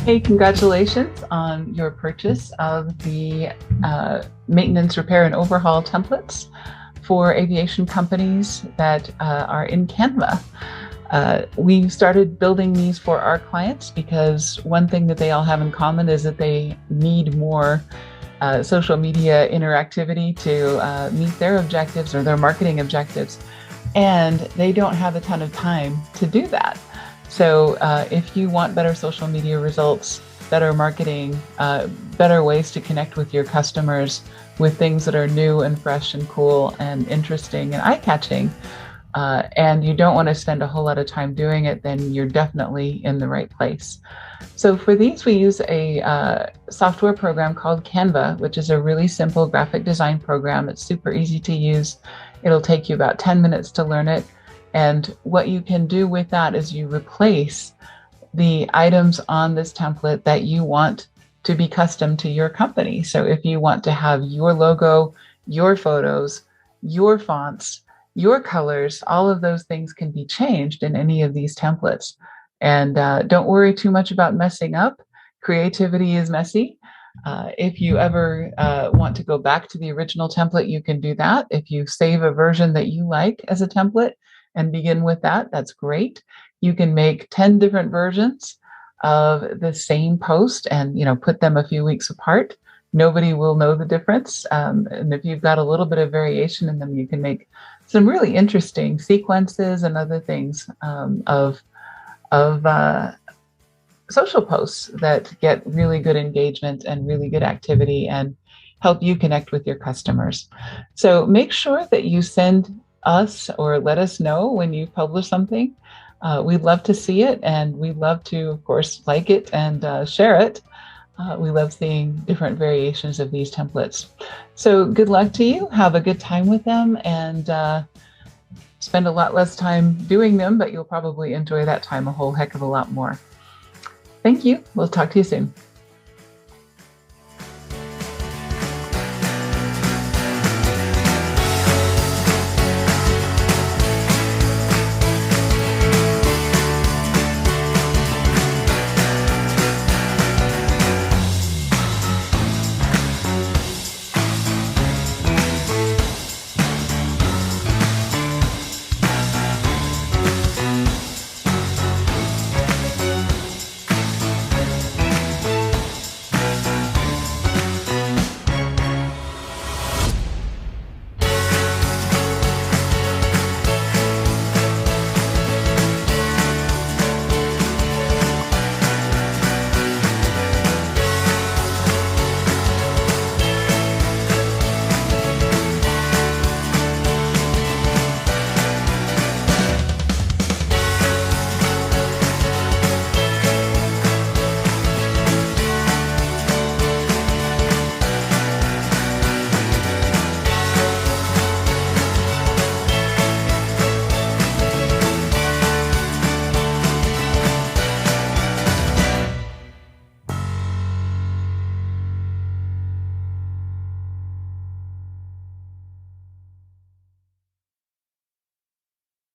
Hey, congratulations on your purchase of the maintenance, repair, and overhaul templates for aviation companies that are in Canva. We started building these for our clients because one thing that they all have in common is that they need more social media interactivity to meet their objectives or their marketing objectives. And they don't have a ton of time to do that. So if you want better social media results, better marketing, better ways to connect with your customers with things that are new and fresh and cool and interesting and eye-catching, and you don't want to spend a whole lot of time doing it, then you're definitely in the right place. So for these, we use a software program called Canva, which is a really simple graphic design program. It's super easy to use. It'll take you about 10 minutes to learn it. And what you can do with that is you replace the items on this template that you want to be custom to your company. So if you want to have your logo, your photos, your fonts, your colors, all of those things can be changed in any of these templates. And don't worry too much about messing up. Creativity is messy. If you ever want to go back to the original template, you can do that. If you save a version that you like as a template and begin with that, that's great. You can make 10 different versions of the same post and put them a few weeks apart. Nobody will know the difference. And if you've got a little bit of variation in them, you can make some really interesting sequences and other things of social posts that get really good engagement and really good activity and help you connect with your customers. So make sure that you send us or let us know when you publish something. We'd love to see it, and we'd love to, of course, like it and share it. We love seeing different variations of these templates. So good luck to you. Have a good time with them, and spend a lot less time doing them, but you'll probably enjoy that time a whole heck of a lot more. Thank you. We'll talk to you soon.